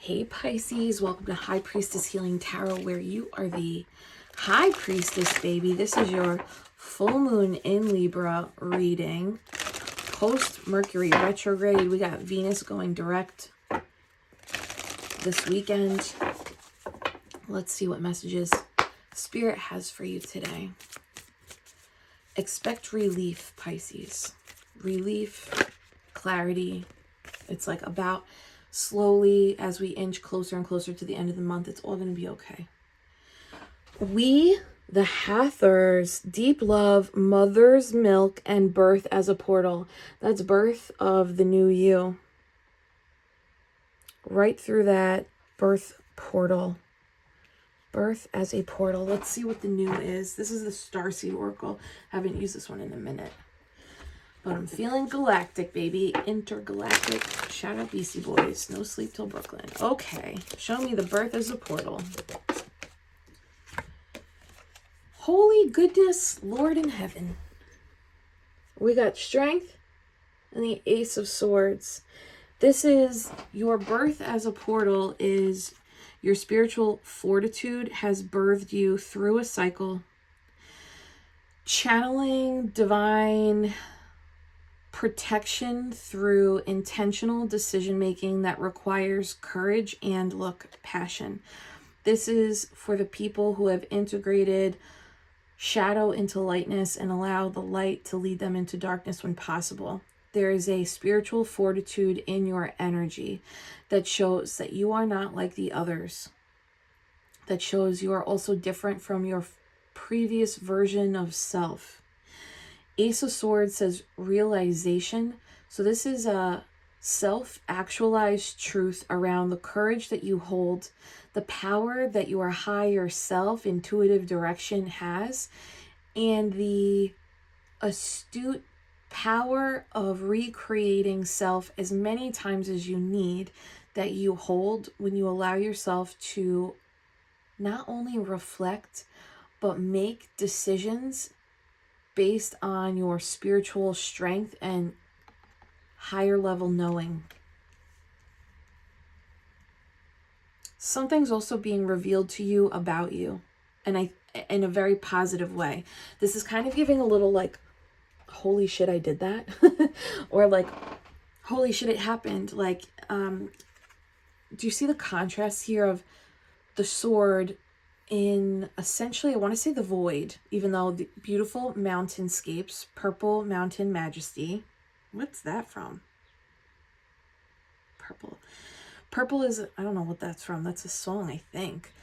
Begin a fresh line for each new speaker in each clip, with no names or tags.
Hey Pisces, welcome to High Priestess Healing Tarot, where you are the High Priestess, baby. This is your full moon in Libra reading. Post Mercury retrograde, we got Venus going direct this weekend. Let's see what messages Spirit has for you today. Expect relief, Pisces. Relief, clarity. It's like about slowly, as we inch closer and closer to the end of the month, it's all going to be okay. We, the Hathors, deep love, mother's milk, and birth as a portal. That's birth of the new you. Right through that birth portal. Birth as a portal. Let's see what the new is. This is the Starseed Oracle. Haven't used this one in a minute. But I'm feeling galactic, baby. Intergalactic. Shout out BC Boys. No sleep till Brooklyn. Okay. Show me the birth as a portal. Holy goodness, Lord in heaven. We got strength and the Ace of Swords. This is your birth as a portal. Is your spiritual fortitude has birthed you through a cycle. Channeling divine protection through intentional decision making that requires courage and passion. This is for the people who have integrated shadow into lightness and allow the light to lead them into darkness when possible. There is a spiritual fortitude in your energy that shows that you are not like the others. That shows you are also different from your previous version of self. Ace of Swords says realization. So this is a self-actualized truth around the courage that you hold, the power that your higher self, intuitive direction has, and the astute power of recreating self as many times as you need that you hold when you allow yourself to not only reflect, but make decisions based on your spiritual strength and higher level knowing. Something's also being revealed to you about you, and in a very positive way. This is kind of giving a little like, holy shit, I did that. Or like, holy shit, it happened. Like, do you see the contrast here of the sword in essentially, I want to say the void, even though the beautiful mountainscapes, purple mountain majesty. What's that from? Purple is, I don't know what that's from. That's a song, I think.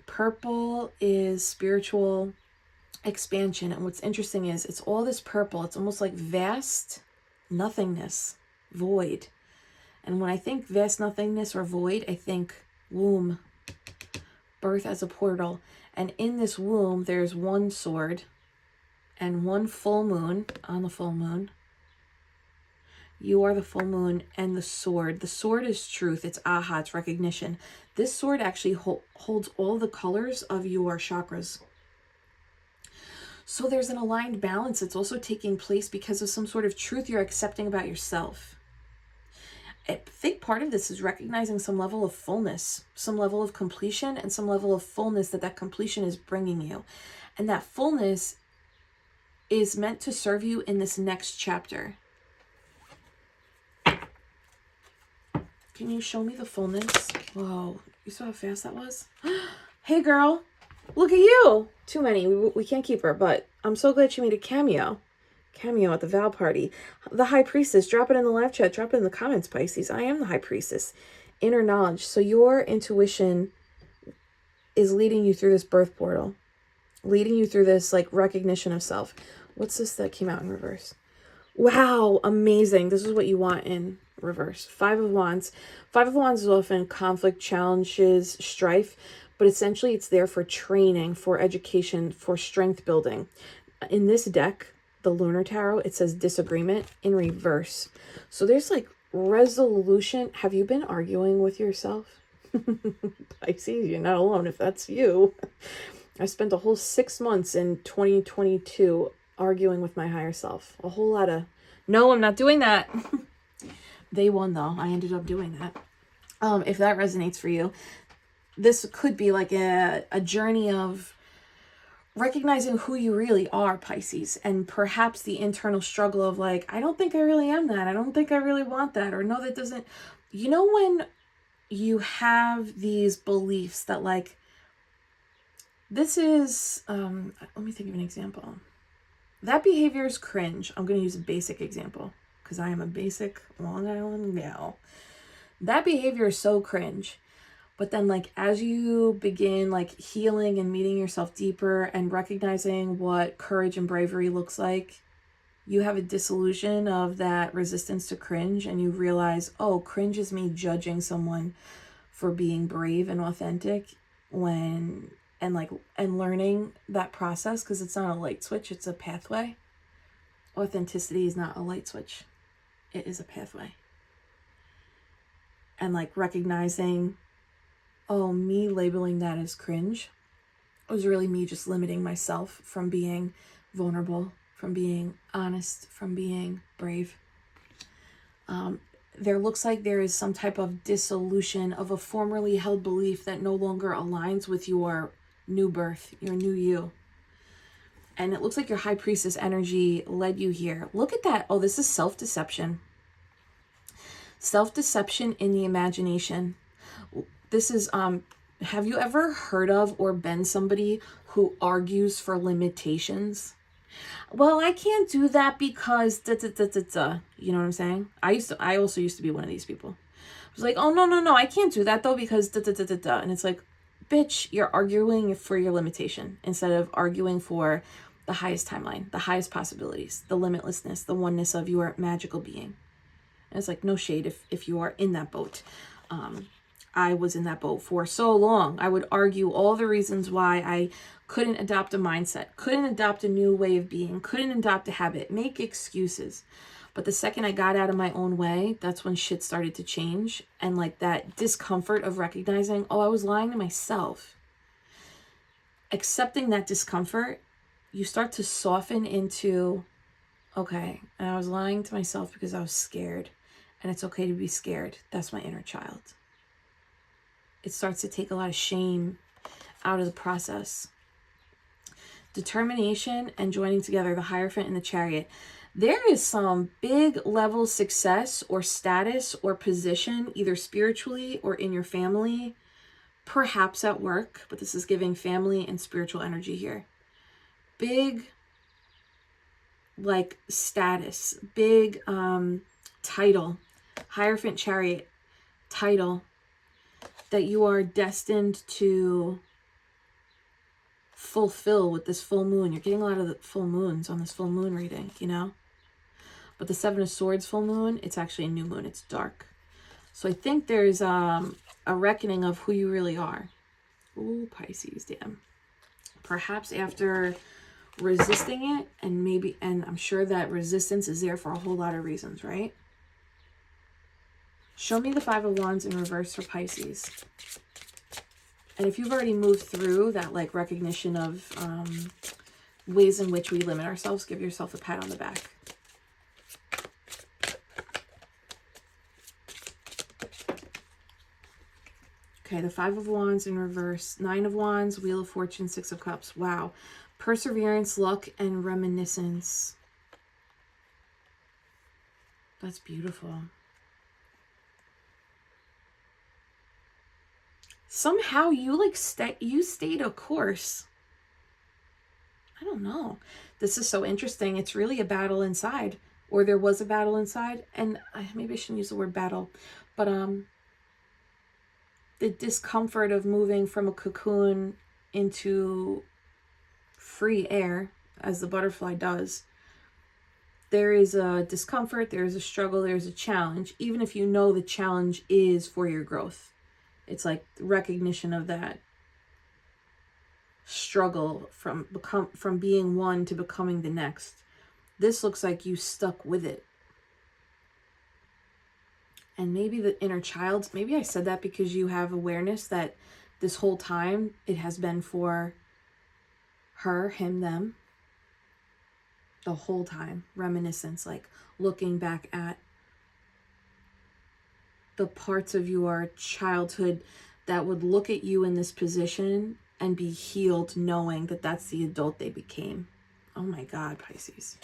Purple is spiritual expansion. And what's interesting is it's all this purple. It's almost like vast nothingness, void. And when I think vast nothingness or void, I think womb. Birth as a portal, and in this womb there's one sword and one full moon. On the full moon, you are the full moon, and the sword is truth. It's aha, it's recognition. This sword actually holds all the colors of your chakras, so there's an aligned balance. It's also taking place because of some sort of truth you're accepting about yourself. I think part of this is recognizing some level of fullness, some level of completion, and some level of fullness that completion is bringing you. And that fullness is meant to serve you in this next chapter. Can you show me the fullness? Whoa, you saw how fast that was? Hey girl, look at you. Too many, we can't keep her, but I'm so glad she made a cameo at the Val party. The High Priestess, drop it in the live chat, drop it in the comments, Pisces. I am the High Priestess. Inner knowledge. So your intuition is leading you through this birth portal, leading you through this like recognition of self. What's this that came out in reverse? Wow, amazing. This is what you want in reverse. 5 of Wands. 5 of Wands is often conflict, challenges, strife, but essentially it's there for training, for education, for strength building. In this deck, the Lunar Tarot, it says disagreement in reverse. So there's like resolution. Have you been arguing with yourself? Pisces, you're not alone if that's you. I spent a whole 6 months in 2022 arguing with my higher self. A whole lot of, no, I'm not doing that. They won though. I ended up doing that. If that resonates for you, this could be like a journey of recognizing who you really are, Pisces, and perhaps the internal struggle of like, I don't think I really am that. I don't think I really want that. Or no, that doesn't, you know, when you have these beliefs that like, this is, let me think of an example. That behavior is cringe. I'm going to use a basic example because I am a basic Long Island gal. That behavior is so cringe. But then like as you begin like healing and meeting yourself deeper and recognizing what courage and bravery looks like, you have a dissolution of that resistance to cringe, and you realize, oh, cringe is me judging someone for being brave and authentic and learning that process, because it's not a light switch, it's a pathway. Authenticity is not a light switch. It is a pathway. And like recognizing, oh, me labeling that as cringe was really me just limiting myself from being vulnerable, from being honest, from being brave. There looks like there is some type of dissolution of a formerly held belief that no longer aligns with your new birth, your new you. And it looks like your high priestess energy led you here. Look at that. Oh, this is self-deception. Self-deception in the imagination. This is, have you ever heard of or been somebody who argues for limitations? Well, I can't do that because da, da, da, da, da. You know what I'm saying? I also used to be one of these people. I was like, oh, no, I can't do that though because da, da, da, da, da. And it's like, bitch, you're arguing for your limitation instead of arguing for the highest timeline, the highest possibilities, the limitlessness, the oneness of your magical being. And it's like, no shade if you are in that boat. I was in that boat for so long. I would argue all the reasons why I couldn't adopt a mindset, couldn't adopt a new way of being, couldn't adopt a habit, make excuses. But the second I got out of my own way, that's when shit started to change. And like that discomfort of recognizing, oh, I was lying to myself. Accepting that discomfort, you start to soften into, okay, and I was lying to myself because I was scared. And it's okay to be scared. That's my inner child. It starts to take a lot of shame out of the process. Determination and joining together, the Hierophant and the Chariot. There is some big level success or status or position, either spiritually or in your family, perhaps at work, but this is giving family and spiritual energy here. Big like status, big title, Hierophant, Chariot, title, that you are destined to fulfill with this full moon. You're getting a lot of the full moons on this full moon reading, you know? But the Seven of Swords full moon, it's actually a new moon. It's dark. So I think there's a reckoning of who you really are. Ooh, Pisces, damn. Perhaps after resisting it, and I'm sure that resistance is there for a whole lot of reasons, right? Show me the Five of Wands in reverse for Pisces. And if you've already moved through that like recognition of ways in which we limit ourselves, give yourself a pat on the back. Okay, the Five of Wands in reverse, Nine of Wands, Wheel of Fortune, Six of Cups. Wow. Perseverance, luck, and reminiscence. That's beautiful. Somehow you like you stayed a course. I don't know. This is so interesting. It's really a battle inside, or there was a battle inside, and maybe I shouldn't use the word battle, but the discomfort of moving from a cocoon into free air, as the butterfly does. There is a discomfort, there is a struggle, there's a challenge, even if you know the challenge is for your growth. It's like recognition of that struggle from being one to becoming the next. This looks like you stuck with it. And maybe the inner child, maybe I said that because you have awareness that this whole time it has been for her, him, them. The whole time. Reminiscence, like looking back at. the parts of your childhood that would look at you in this position and be healed knowing that that's the adult they became. Oh my God, Pisces.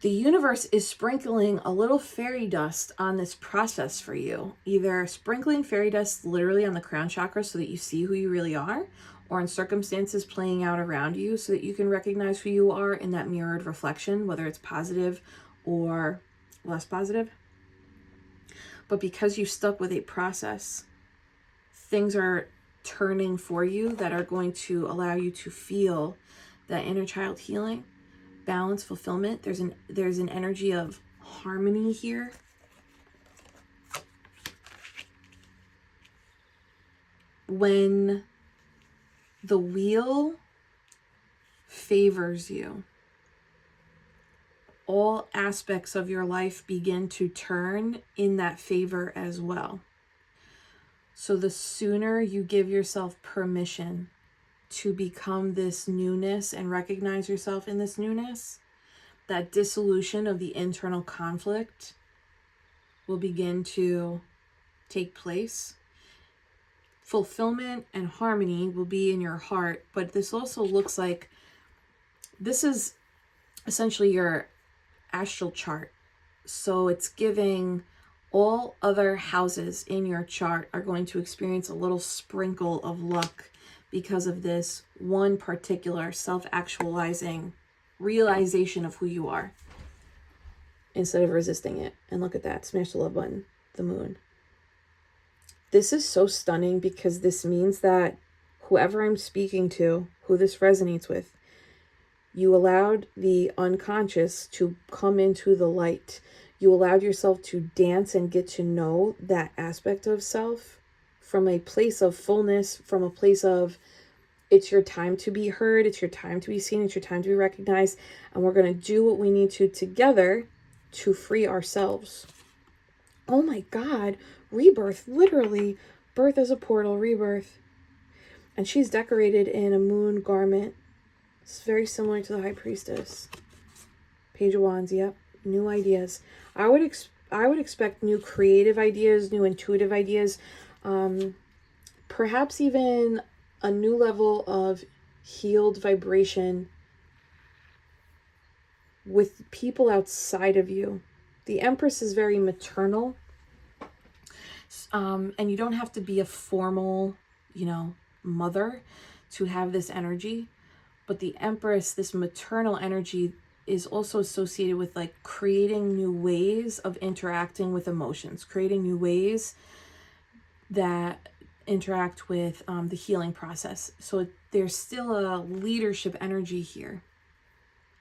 The universe is sprinkling a little fairy dust on this process for you. Either sprinkling fairy dust literally on the crown chakra so that you see who you really are, or in circumstances playing out around you so that you can recognize who you are in that mirrored reflection, whether it's positive or less positive. But because you stuck with a process, things are turning for you that are going to allow you to feel that inner child healing, balance, fulfillment. There's an energy of harmony here. When the wheel favors you, all aspects of your life begin to turn in that favor as well. So the sooner you give yourself permission to become this newness and recognize yourself in this newness, that dissolution of the internal conflict will begin to take place. Fulfillment and harmony will be in your heart, but this also looks like this is essentially your astral chart. So it's giving all other houses in your chart are going to experience a little sprinkle of luck because of this one particular self-actualizing realization of who you are, instead of resisting it. And look at that, smash the love button, the moon. This is so stunning because this means that whoever I'm speaking to, who this resonates with, you allowed the unconscious to come into the light. You allowed yourself to dance and get to know that aspect of self from a place of fullness, from a place of it's your time to be heard, it's your time to be seen, it's your time to be recognized, and we're going to do what we need to together to free ourselves. Oh my God, rebirth, literally, birth as a portal, rebirth. And she's decorated in a moon garment. It's very similar to the High Priestess. Page of Wands, yep, new ideas. I would expect new creative ideas, new intuitive ideas, perhaps even a new level of healed vibration with people outside of you. The Empress is very maternal, and you don't have to be a formal, mother to have this energy. But the Empress, this maternal energy, is also associated with like creating new ways of interacting with emotions, creating new ways that interact with the healing process. So there's still a leadership energy here.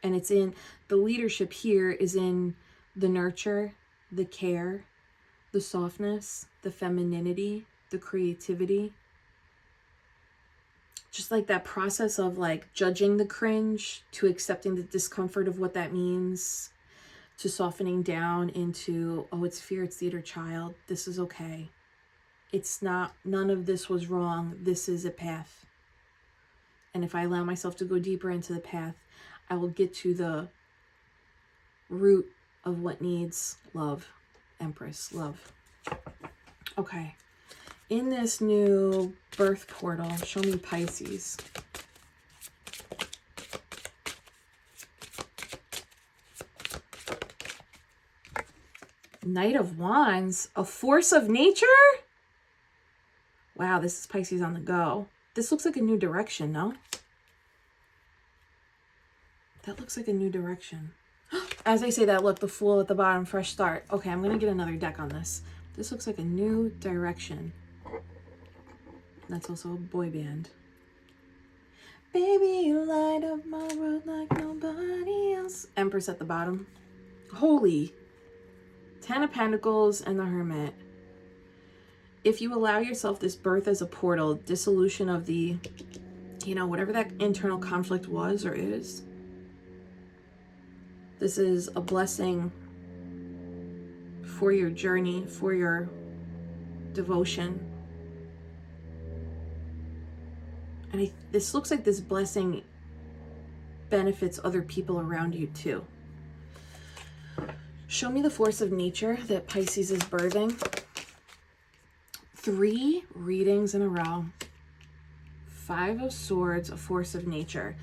And it's in the leadership here is in the nurture, the care, the softness, the femininity, the creativity. Just like that process of like judging the cringe to accepting the discomfort of what that means, to softening down into, oh, it's fear, it's the inner child. This is okay. It's not, none of this was wrong. This is a path. And if I allow myself to go deeper into the path, I will get to the root of what needs love. Empress, love. Okay. In this new birth portal, show me Pisces. Knight of Wands, a force of nature? Wow, this is Pisces on the go. This looks like a new direction, no? That looks like a new direction. As I say that, look, the Fool at the bottom, fresh start. Okay, I'm going to get another deck on this. This looks like a new direction. That's also a boy band. Baby, you light up my world like nobody else. Empress at the bottom. Holy. 10 of Pentacles and the Hermit. If you allow yourself this birth as a portal, dissolution of the, whatever that internal conflict was or is, this is a blessing for your journey, for your devotion. And this looks like this blessing benefits other people around you too. Show me the force of nature that Pisces is birthing. 3 readings in a row. 5 of Swords, a force of nature.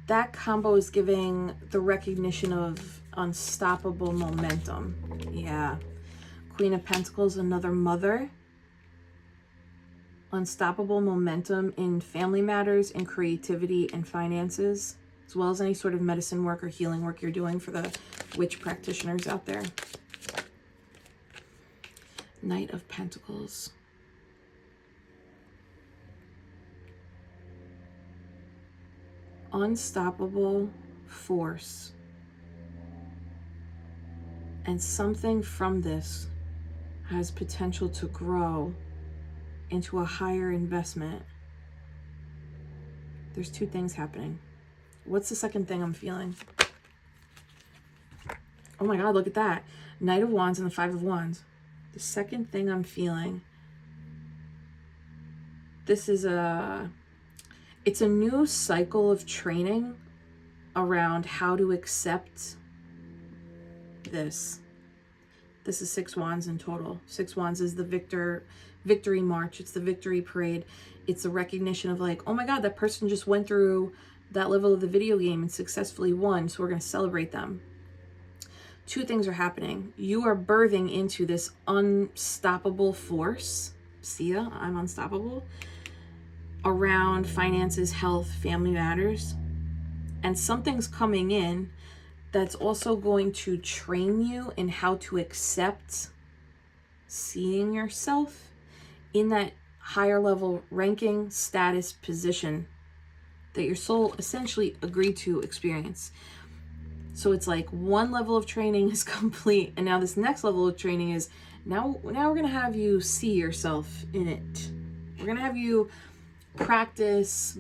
That combo is giving the recognition of unstoppable momentum. Yeah. Queen of Pentacles, another mother. Unstoppable momentum in family matters, in creativity and finances, as well as any sort of medicine work or healing work you're doing for the witch practitioners out there. Knight of Pentacles. Unstoppable force. And something from this has potential to grow into a higher investment. There's 2 things happening. What's the second thing I'm feeling? Oh my God, look at that. Knight of Wands and the 5 of Wands. The second thing I'm feeling, this is it's a new cycle of training around how to accept this. This is 6 Wands in total. 6 Wands is the victory march. It's the victory parade. It's a recognition of like, oh my God, that person just went through that level of the video game and successfully won. So we're going to celebrate them. 2 things are happening. You are birthing into this unstoppable force. See ya, I'm unstoppable. Around finances, health, family matters. And something's coming in that's also going to train you in how to accept seeing yourself in that higher level ranking, status, position that your soul essentially agreed to experience. So it's like one level of training is complete, and now this next level of training is now we're going to have you see yourself in it. We're going to have you practice.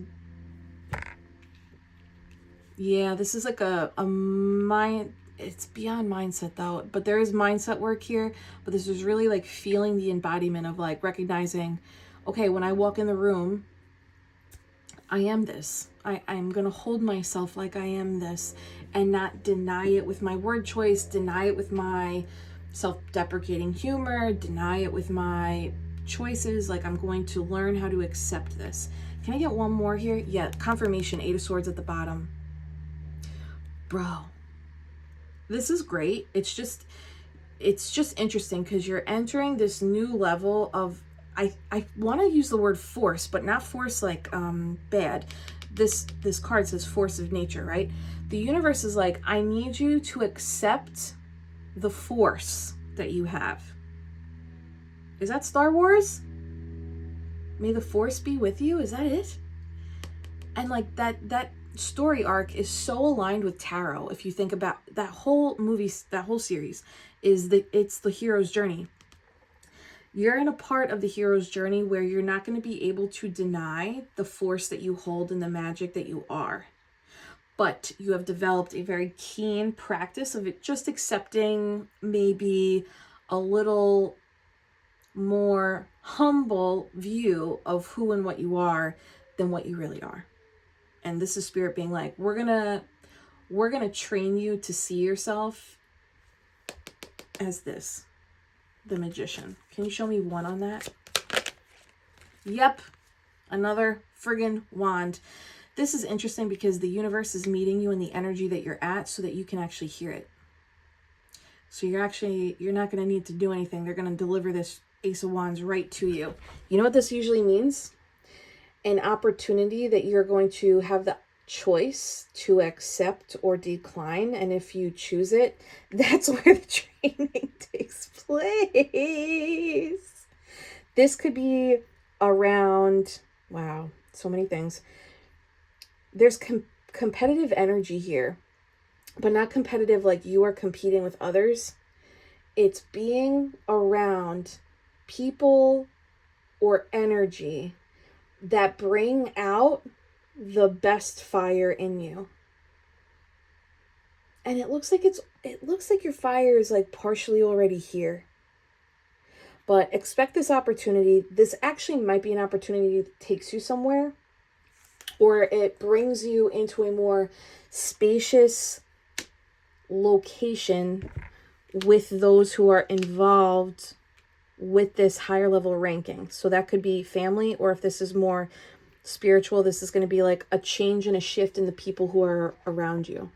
Yeah, this is like a mind, it's beyond mindset though, but there is mindset work here, but this is really like feeling the embodiment of like recognizing, okay, when I walk in the room, I am this. I'm going to hold myself like I am this and not deny it with my word choice, deny it with my self-deprecating humor, deny it with my choices. Like I'm going to learn how to accept this. Can I get one more here? Yeah, confirmation, 8 of Swords at the bottom. Bro, this is great. It's just interesting because you're entering this new level of, I want to use the word force, but not force like bad. This card says force of nature, right? The universe is like, I need you to accept the force that you have. Is that Star Wars? May the force be with you? Is that it? And like that story arc is so aligned with tarot. If you think about that whole movie, that whole series it's the hero's journey. You're in a part of the hero's journey where you're not going to be able to deny the force that you hold and the magic that you are. But you have developed a very keen practice of it, just accepting maybe a little more humble view of who and what you are than what you really are. And this is spirit being like, we're gonna train you to see yourself as this, the magician. Can you show me 1 on that? Yep, another friggin' wand. This is interesting because the universe is meeting you in the energy that you're at so that you can actually hear it. So you're not going to need to do anything. They're going to deliver this Ace of Wands right to you. You know what this usually means? An opportunity that you're going to have the choice to accept or decline. And if you choose it, that's where the training takes place. This could be around, wow, so many things. There's competitive energy here, but not competitive like you are competing with others. It's being around people or energy that bring out the best fire in you. And it looks like your fire is like partially already here. But expect this opportunity. This actually might be an opportunity that takes you somewhere, or it brings you into a more spacious location with those who are involved with this higher level ranking. So that could be family, or if this is more spiritual, this is going to be like a change and a shift in the people who are around you.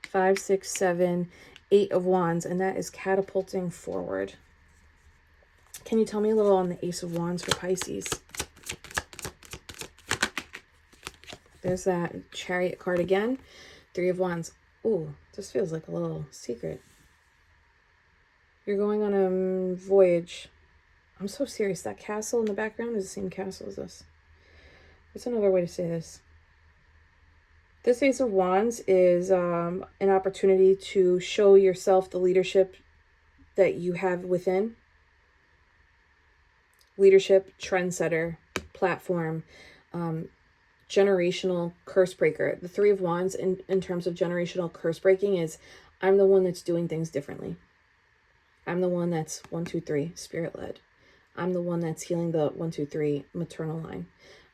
5, 6, 7, 8 of Wands, and that is catapulting forward. Can you tell me a little on the Ace of Wands for Pisces? There's that Chariot card again. 3 of Wands. Ooh, this feels like a little secret. You're going on a voyage. I'm so serious. That castle in the background is the same castle as this. What's another way to say this? This Ace of Wands is an opportunity to show yourself the leadership that you have within. Leadership, trendsetter, platform, generational curse breaker. The 3 of Wands in terms of generational curse breaking is, I'm the one that's doing things differently. I'm the one that's 1, 2, 3 spirit led. I'm the one that's healing the 1, 2, 3 maternal line.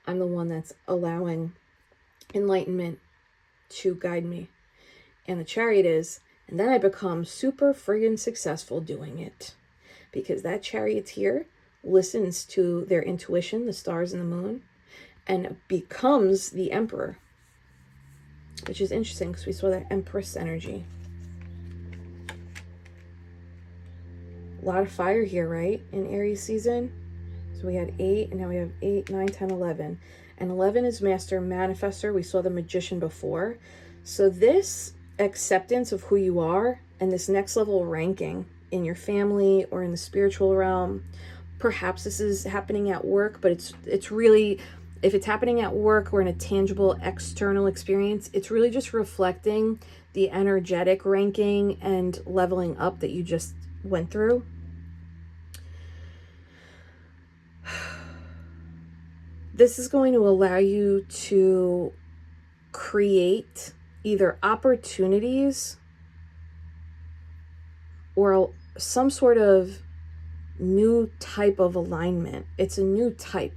I'm the one that's allowing enlightenment to guide me. And the Chariot is, and then I become super friggin' successful doing it. Because that Charioteer listens to their intuition, the stars and the moon, and becomes the Emperor. Which is interesting because we saw that Empress energy. A lot of fire here, right? In Aries season. So we had 8, and now we have 8, 9, 10, 11. And 11 is Master Manifestor. We saw the Magician before. So this acceptance of who you are and this next level ranking in your family or in the spiritual realm, perhaps this is happening at work, but it's really, if it's happening at work or in a tangible external experience, it's really just reflecting the energetic ranking and leveling up that you just went through. This is going to allow you to create either opportunities or some sort of new type of alignment. It's a new type,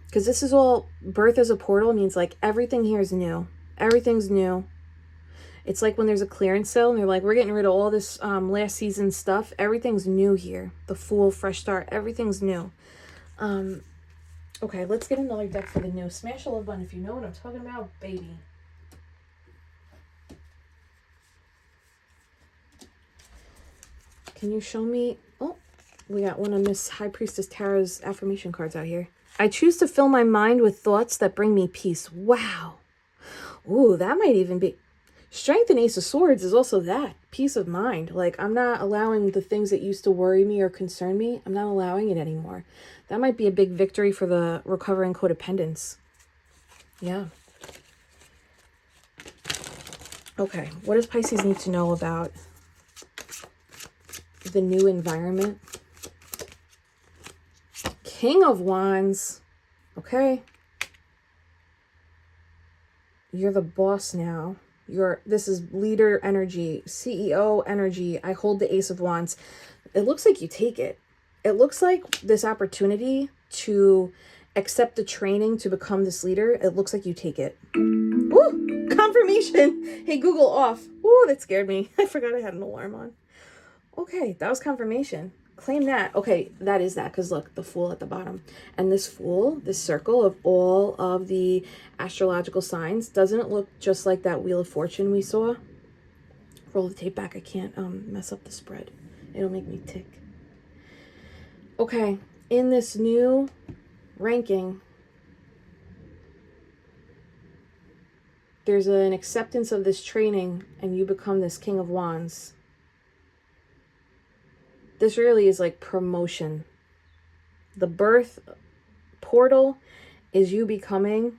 because this is all, birth as a portal means like everything here is new. Everything's new. It's like when there's a clearance sale and they're like, we're getting rid of all this last season stuff. Everything's new here. The Fool, fresh start, everything's new. Okay, let's get another deck for the new. Smash a love button if you know what I'm talking about, baby. Can you show me? Oh, we got one of Miss High Priestess Tarot's affirmation cards out here. I choose to fill my mind with thoughts that bring me peace. Wow. Ooh, that might even be... Strength and Ace of Swords is also that. Peace of mind. Like, I'm not allowing the things that used to worry me or concern me. I'm not allowing it anymore. That might be a big victory for the recovering codependence. Yeah. Okay. What does Pisces need to know about the new environment? King of Wands. Okay. You're the boss now. This is leader energy, CEO energy. I hold the Ace of Wands. It looks like you take it. It looks like this opportunity to accept the training to become this leader. It looks like you take it. Woo! Confirmation. Hey, Google off. Woo, that scared me. I forgot I had an alarm on. Okay, that was confirmation. Claim that. Okay, that is that, because look, the Fool at the bottom. And this Fool, this circle of all of the astrological signs, doesn't it look just like that Wheel of Fortune we saw? Roll the tape back. I can't mess up the spread. It'll make me tick. Okay, in this new ranking, there's an acceptance of this training, and you become this King of Wands. This really is like promotion. The birth portal is you becoming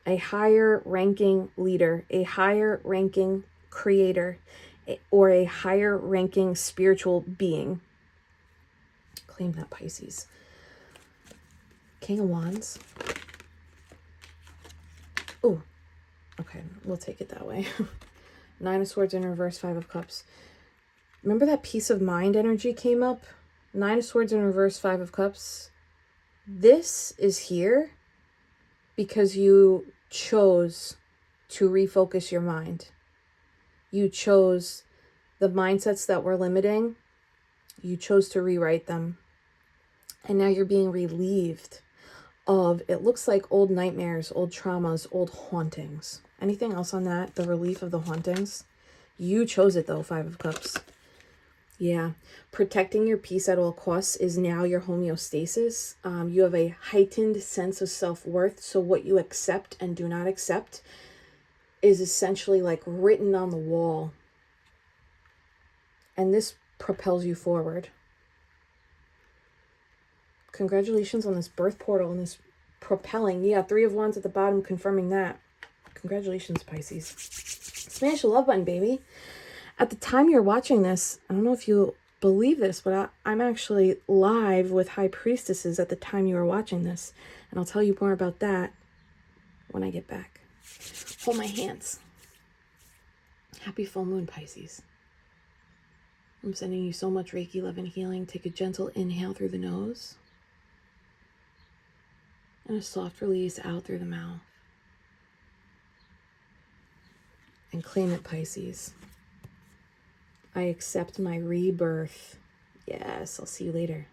a higher ranking leader, a higher ranking creator, or a higher ranking spiritual being. Claim that, Pisces. King of Wands. Oh, okay, we'll take it that way. 9 of Swords in reverse, 5 of Cups. Remember that peace of mind energy came up? 9 of Swords in reverse, 5 of Cups. This is here because you chose to refocus your mind. You chose The mindsets that were limiting, you chose to rewrite them. And now you're being relieved of, it looks like, old nightmares, old traumas, old hauntings. Anything else on that? The relief of the hauntings? You chose it though, Five of Cups. Yeah. Protecting your peace at all costs is now your homeostasis. You have a heightened sense of self-worth. So what you accept and do not accept is essentially like written on the wall. And this propels you forward. Congratulations on this birth portal and this propelling. Yeah, Three of Wands at the bottom confirming that. Congratulations, Pisces. Smash the love button, baby. At the time you're watching this, I don't know if you believe this, but I'm actually live with High Priestesses at the time you are watching this. And I'll tell you more about that when I get back. Hold my hands. Happy full moon, Pisces. I'm sending you so much Reiki love and healing. Take a gentle inhale through the nose. And a soft release out through the mouth. And claim it, Pisces. I accept my rebirth. Yes, I'll see you later.